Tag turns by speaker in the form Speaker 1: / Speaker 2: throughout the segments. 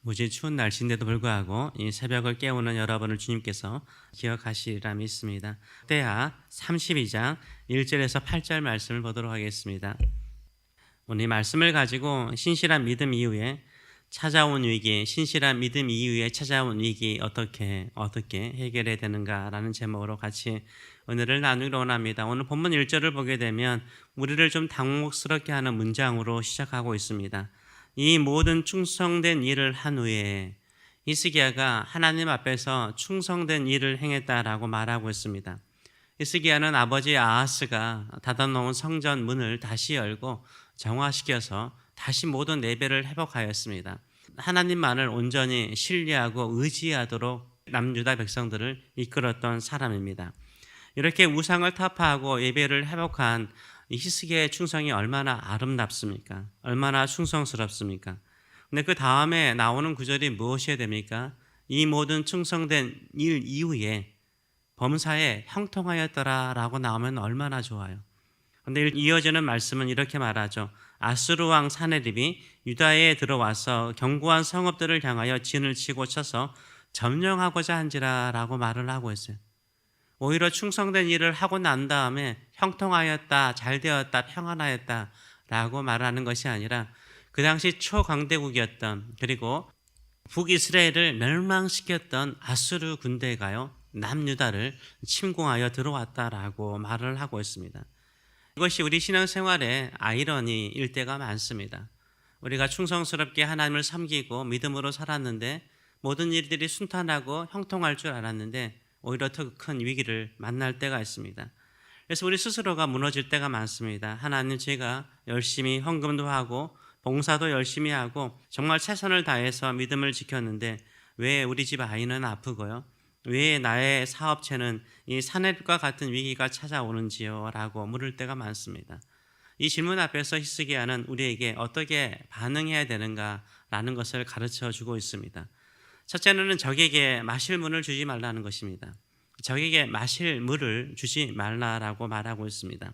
Speaker 1: 무지 추운 날씨인데도 불구하고 이 새벽을 깨우는 여러분을 주님께서 기억하시리라 믿습니다. 때야 32장 1절에서 8절 말씀을 보도록 하겠습니다. 오늘 이 말씀을 가지고 신실한 믿음 이후에 찾아온 위기, 신실한 믿음 이후에 찾아온 위기 어떻게 해결해야 되는가라는 제목으로 같이 은혜를 나누기로 원합니다. 오늘 본문 1절을 보게 되면 우리를 좀 당혹스럽게 하는 문장으로 시작하고 있습니다. 이 모든 충성된 일을 한 후에 히스기야가 하나님 앞에서 충성된 일을 행했다라고 말하고 있습니다. 히스기야는 아버지 아하스가 닫아놓은 성전 문을 다시 열고 정화시켜서 다시 모든 예배를 회복하였습니다. 하나님만을 온전히 신뢰하고 의지하도록 남유다 백성들을 이끌었던 사람입니다. 이렇게 우상을 타파하고 예배를 회복한 히스기야의 충성이 얼마나 아름답습니까? 얼마나 충성스럽습니까? 근데 그 다음에 나오는 구절이 무엇이어야 됩니까? 이 모든 충성된 일 이후에 범사에 형통하였더라라고 나오면 얼마나 좋아요. 근데 이어지는 말씀은 이렇게 말하죠. 아수르 왕 사네립이 유다에 들어와서 견고한 성읍들을 향하여 진을 치고 쳐서 점령하고자 한지라라고 말을 하고 있어요. 오히려 충성된 일을 하고 난 다음에 형통하였다, 잘되었다, 평안하였다 라고 말하는 것이 아니라 그 당시 초강대국이었던, 그리고 북이스라엘을 멸망시켰던 아수르 군대가요 남유다를 침공하여 들어왔다라고 말을 하고 있습니다. 이것이 우리 신앙생활에 아이러니일 때가 많습니다. 우리가 충성스럽게 하나님을 섬기고 믿음으로 살았는데 모든 일들이 순탄하고 형통할 줄 알았는데 오히려 더 큰 위기를 만날 때가 있습니다. 그래서 우리 스스로가 무너질 때가 많습니다. 하나님, 제가 열심히 헌금도 하고 봉사도 열심히 하고 정말 최선을 다해서 믿음을 지켰는데 왜 우리 집 아이는 아프고요? 왜 나의 사업체는 이 사내립과 같은 위기가 찾아오는지요? 라고 물을 때가 많습니다. 이 질문 앞에서 히스기야는 우리에게 어떻게 반응해야 되는가라는 것을 가르쳐 주고 있습니다. 첫째는 적에게 마실 물을 주지 말라는 것입니다. 적에게 마실 물을 주지 말라라고 말하고 있습니다.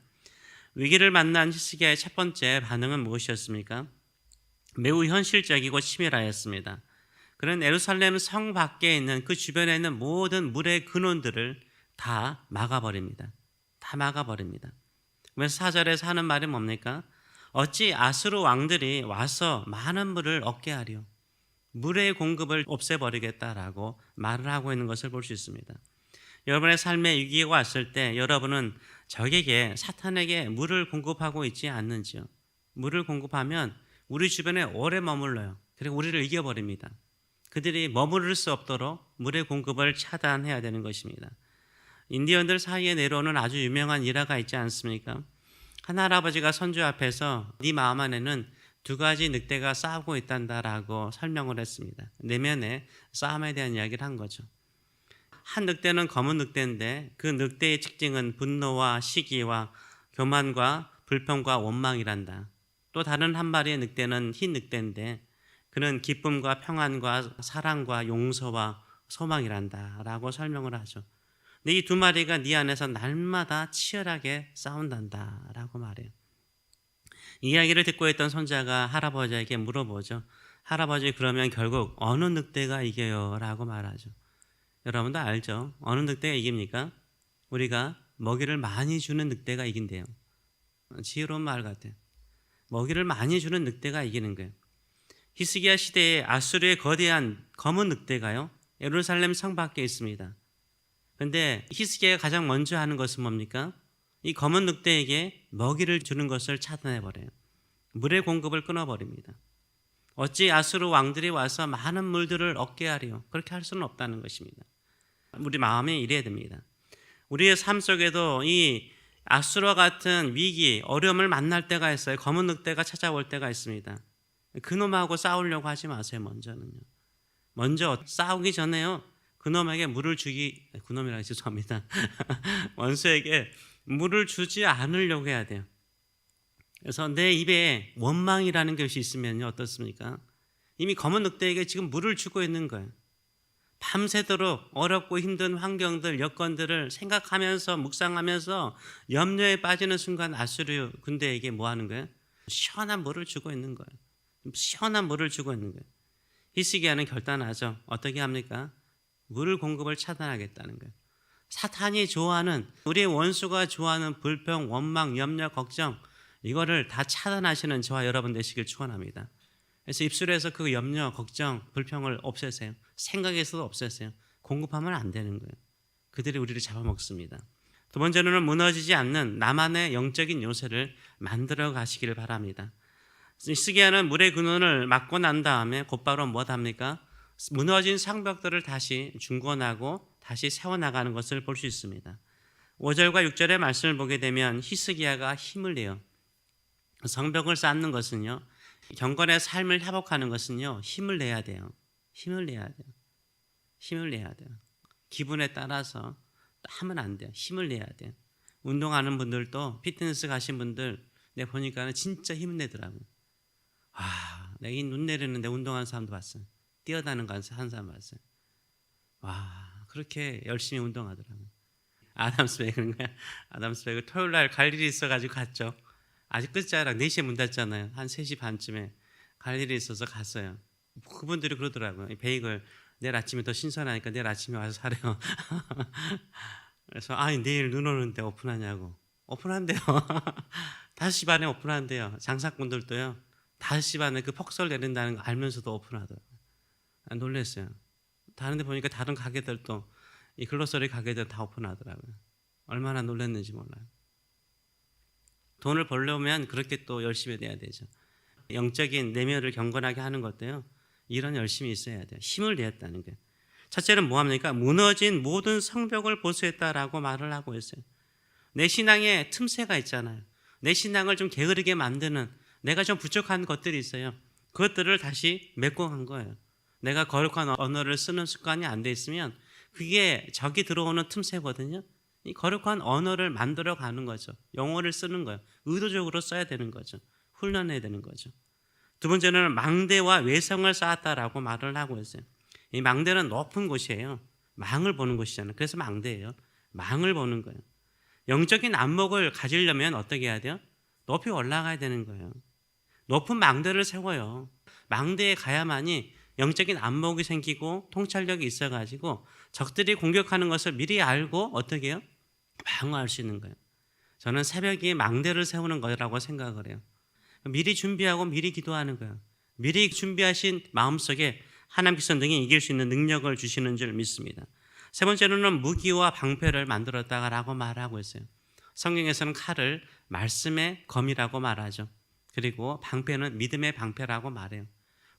Speaker 1: 위기를 만난 히스기야의 첫 번째 반응은 무엇이었습니까? 매우 현실적이고 치밀하였습니다. 그는 예루살렘 성 밖에 있는 그 주변에 있는 모든 물의 근원들을 다 막아버립니다. 다 막아버립니다. 그래서 4절에서 하는 말이 뭡니까? 어찌 아수르 왕들이 와서 많은 물을 얻게 하려 물의 공급을 없애버리겠다라고 말을 하고 있는 것을 볼 수 있습니다. 여러분의 삶에 위기가 왔을 때 여러분은 적에게, 사탄에게 물을 공급하고 있지 않는지요? 물을 공급하면 우리 주변에 오래 머물러요. 그리고 우리를 이겨버립니다. 그들이 머무를 수 없도록 물의 공급을 차단해야 되는 것입니다. 인디언들 사이에 내려오는 아주 유명한 일화가 있지 않습니까? 한 할아버지가 선조 앞에서 네 마음 안에는 두 가지 늑대가 싸우고 있단다라고 설명을 했습니다. 내면의 싸움에 대한 이야기를 한 거죠. 한 늑대는 검은 늑대인데 그 늑대의 특징은 분노와 시기와 교만과 불평과 원망이란다. 또 다른 한 마리의 늑대는 흰 늑대인데 그는 기쁨과 평안과 사랑과 용서와 소망이란다 라고 설명을 하죠. 근데 이 두 마리가 네 안에서 날마다 치열하게 싸운단다 라고 말해요. 이 이야기를 듣고 있던 손자가 할아버지에게 물어보죠. 할아버지, 그러면 결국 어느 늑대가 이겨요? 라고 말하죠. 여러분도 알죠? 어느 늑대가 이깁니까? 우리가 먹이를 많이 주는 늑대가 이긴대요. 지혜로운 말 같아요. 먹이를 많이 주는 늑대가 이기는 거예요. 히스기야 시대에 아수르의 거대한 검은 늑대가요 예루살렘 성 밖에 있습니다. 그런데 히스기야가 가장 먼저 하는 것은 뭡니까? 이 검은 늑대에게 먹이를 주는 것을 차단해버려요. 물의 공급을 끊어버립니다. 어찌 아수르 왕들이 와서 많은 물들을 얻게 하려? 그렇게 할 수는 없다는 것입니다. 우리 마음이 이래야 됩니다. 우리의 삶 속에도 이 아수르와 같은 위기, 어려움을 만날 때가 있어요. 검은 늑대가 찾아올 때가 있습니다. 그놈하고 싸우려고 하지 마세요. 먼저 싸우기 전에요. 그놈에게 물을 주기, 그놈이라고 죄송합니다. 원수에게 물을 주지 않으려고 해야 돼요. 그래서 내 입에 원망이라는 것이 있으면요 어떻습니까? 이미 검은 늑대에게 지금 물을 주고 있는 거예요. 밤새도록 어렵고 힘든 환경들, 여건들을 생각하면서 묵상하면서 염려에 빠지는 순간 아수르 군대에게 뭐 하는 거예요? 시원한 물을 주고 있는 거예요. 시원한 물을 주고 있는 거예요. 히스기야는 결단하죠. 어떻게 합니까? 물 공급을 차단하겠다는 거예요. 사탄이 좋아하는, 우리의 원수가 좋아하는 불평, 원망, 염려, 걱정, 이거를 다 차단하시는 저와 여러분 되시길 축원합니다. 그래서 입술에서 그 염려, 걱정, 불평을 없애세요. 생각에서도 없애세요. 공급하면 안 되는 거예요. 그들이 우리를 잡아먹습니다. 두 번째로는 무너지지 않는 나만의 영적인 요새를 만들어 가시기를 바랍니다. 히스기야는 물의 근원을 막고 난 다음에 곧바로 뭐 합니까? 무너진 성벽들을 다시 중건하고 다시 세워나가는 것을 볼 수 있습니다. 5절과 6절의 말씀을 보게 되면 히스기야가 힘을 내요. 성벽을 쌓는 것은요, 경건의 삶을 회복하는 것은요, 힘을 내야 돼요. 힘을 내야 돼요. 힘을 내야 돼요. 기분에 따라서 하면 안 돼요. 힘을 내야 돼요. 운동하는 분들도, 피트니스 가신 분들 내가 보니까 진짜 힘을 내더라고요. 내가 이 눈 내리는데 운동하는 사람도 봤어요. 뛰어다니는 거 한 사람 봤어요. 그렇게 열심히 운동하더라고요. 아담스백인가요? 아담스백을 토요일 날 갈 일이 있어가지고 갔죠. 아직 끝자락 4시에 문 닫잖아요. 한 3시 반쯤에 갈 일이 있어서 갔어요. 그분들이 그러더라고요. 베이글 내일 아침에 더 신선하니까 내일 아침에 와서 사래요. 그래서 내일 눈 오는데 오픈하냐고. 오픈한대요. 5시 반에 오픈한대요. 장사꾼들도요. 5시 반에 그 폭설 내린다는 거 알면서도 오픈하더라고요. 놀랐어요. 다른 데 보니까 다른 가게들도, 이 글로서리 가게들 다 오픈하더라고요. 얼마나 놀랐는지 몰라요. 돈을 벌려면 그렇게 또 열심히 해야 되죠. 영적인 내면을 경건하게 하는 것도요, 이런 열심이 있어야 돼요. 힘을 내었다는 거예요. 첫째는 뭐합니까? 무너진 모든 성벽을 보수했다라고 말을 하고 있어요. 내 신앙에 틈새가 있잖아요. 내 신앙을 좀 게으르게 만드는, 내가 좀 부족한 것들이 있어요. 그것들을 다시 메꿔간 거예요. 내가 거룩한 언어를 쓰는 습관이 안 돼 있으면 그게 적이 들어오는 틈새거든요. 이 거룩한 언어를 만들어 가는 거죠. 영어를 쓰는 거예요. 의도적으로 써야 되는 거죠. 훈련해야 되는 거죠. 두 번째는 망대와 외성을 쌓았다라고 말을 하고 있어요. 이 망대는 높은 곳이에요. 망을 보는 곳이잖아요. 그래서 망대예요. 망을 보는 거예요. 영적인 안목을 가지려면 어떻게 해야 돼요? 높이 올라가야 되는 거예요. 높은 망대를 세워요. 망대에 가야만이 영적인 안목이 생기고 통찰력이 있어가지고 적들이 공격하는 것을 미리 알고 어떻게 해요? 방어할 수 있는 거예요. 저는 새벽에 망대를 세우는 거라고 생각을 해요. 미리 준비하고 미리 기도하는 거예요. 미리 준비하신 마음속에 하나님께서 능히 이길 수 있는 능력을 주시는 줄 믿습니다. 세 번째로는 무기와 방패를 만들었다라고 말하고 있어요. 성경에서는 칼을 말씀의 검이라고 말하죠. 그리고 방패는 믿음의 방패라고 말해요.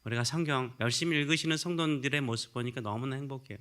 Speaker 1: 우리가 성경 열심히 읽으시는 성도들의 모습 보니까 너무나 행복해요.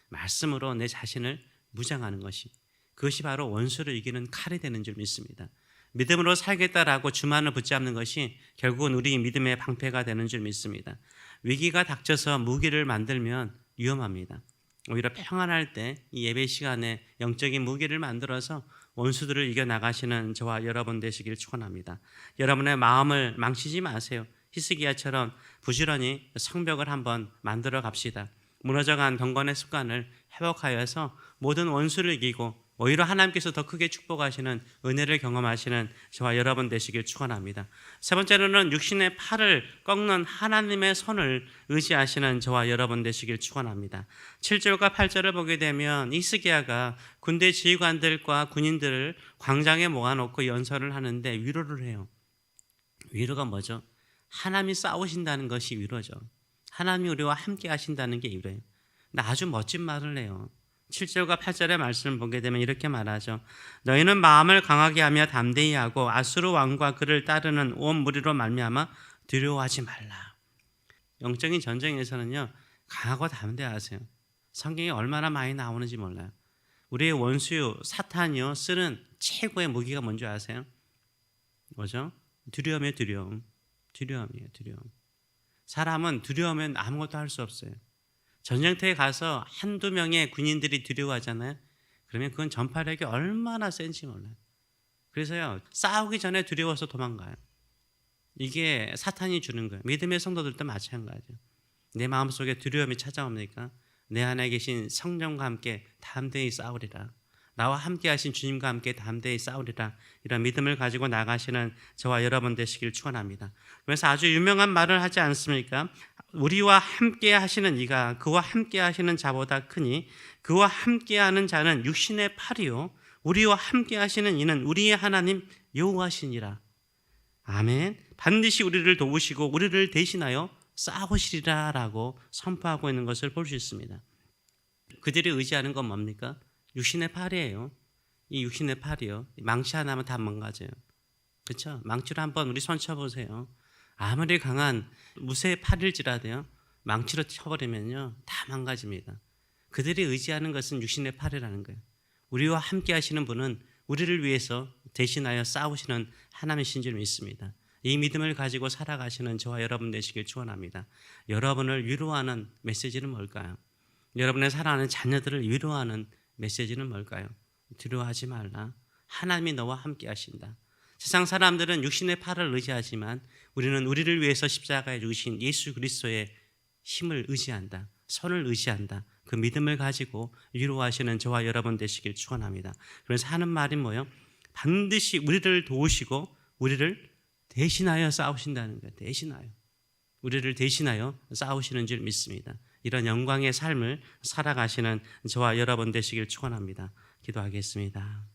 Speaker 1: 말씀으로 내 자신을 무장하는 것이, 그것이 바로 원수를 이기는 칼이 되는 줄 믿습니다. 믿음으로 살겠다라고 주만을 붙잡는 것이 결국은 우리 믿음의 방패가 되는 줄 믿습니다. 위기가 닥쳐서 무기를 만들면 위험합니다. 오히려 평안할 때 이 예배 시간에 영적인 무기를 만들어서 원수들을 이겨나가시는 저와 여러분 되시길 축원합니다. 여러분의 마음을 망치지 마세요. 히스기야처럼 부지런히 성벽을 한번 만들어 갑시다. 무너져간 경건의 습관을 회복하여서 모든 원수를 이기고 오히려 하나님께서 더 크게 축복하시는 은혜를 경험하시는 저와 여러분 되시길 축원합니다. 세 번째로는 육신의 팔을 꺾는 하나님의 손을 의지하시는 저와 여러분 되시길 축원합니다. 7절과 8절을 보게 되면 히스기야가 군대 지휘관들과 군인들을 광장에 모아놓고 연설을 하는데 위로를 해요. 위로가 뭐죠? 하나님이 싸우신다는 것이 위로죠. 하나님이 우리와 함께 하신다는 게 위로예요. 근데 아주 멋진 말을 해요. 7절과 8절의 말씀을 보게 되면 이렇게 말하죠. 너희는 마음을 강하게 하며 담대히 하고 아수르 왕과 그를 따르는 온 무리로 말미암아 두려워하지 말라. 영적인 전쟁에서는요, 강하고 담대하세요. 성경이 얼마나 많이 나오는지 몰라요. 우리의 원수 사탄이요 쓰는 최고의 무기가 뭔지 아세요? 뭐죠? 두려움이에요. 두려움이에요. 두려움. 사람은 두려우면 아무것도 할 수 없어요. 전쟁터에 가서 한두 명의 군인들이 두려워하잖아요. 그러면 그건 전파력이 얼마나 센지 몰라요. 그래서요, 싸우기 전에 두려워서 도망가요. 이게 사탄이 주는 거예요. 믿음의 성도들도 마찬가지예요. 내 마음속에 두려움이 찾아옵니까? 내 안에 계신 성령과 함께 담대히 싸우리라. 나와 함께 하신 주님과 함께 담대히 싸우리라. 이런 믿음을 가지고 나가시는 저와 여러분 되시길 축원합니다. 그래서 아주 유명한 말을 하지 않습니까? 우리와 함께 하시는 이가 그와 함께 하시는 자보다 크니 그와 함께 하는 자는 육신의 팔이요 우리와 함께 하시는 이는 우리의 하나님 여호와시니라. 아멘. 반드시 우리를 도우시고 우리를 대신하여 싸우시리라라고 선포하고 있는 것을 볼 수 있습니다. 그들이 의지하는 건 뭡니까? 육신의 팔이에요. 이 육신의 팔이요. 망치 하나면 다 망가져요. 그렇죠? 망치로 한번 우리 손 쳐보세요. 아무리 강한 무쇠의 팔일지라도요. 망치로 쳐버리면요. 다 망가집니다. 그들이 의지하는 것은 육신의 팔이라는 거예요. 우리와 함께 하시는 분은 우리를 위해서 대신하여 싸우시는 하나님이신 줄 믿습니다. 이 믿음을 가지고 살아가시는 저와 여러분 되시길 축원합니다. 여러분을 위로하는 메시지는 뭘까요? 여러분의 사랑하는 자녀들을 위로하는 메시지는 뭘까요? 두려워하지 말라. 하나님이 너와 함께 하신다. 세상 사람들은 육신의 팔을 의지하지만 우리는 우리를 위해서 십자가에 죽으신 예수 그리스도의 힘을 의지한다. 손을 의지한다. 그 믿음을 가지고 위로하시는 저와 여러분 되시길 축원합니다. 그래서 하는 말이 뭐예요? 반드시 우리를 도우시고 우리를 대신하여 싸우신다는 거예요. 대신하여. 우리를 대신하여 싸우시는 줄 믿습니다. 이런 영광의 삶을 살아가시는 저와 여러분 되시길 축원합니다. 기도하겠습니다.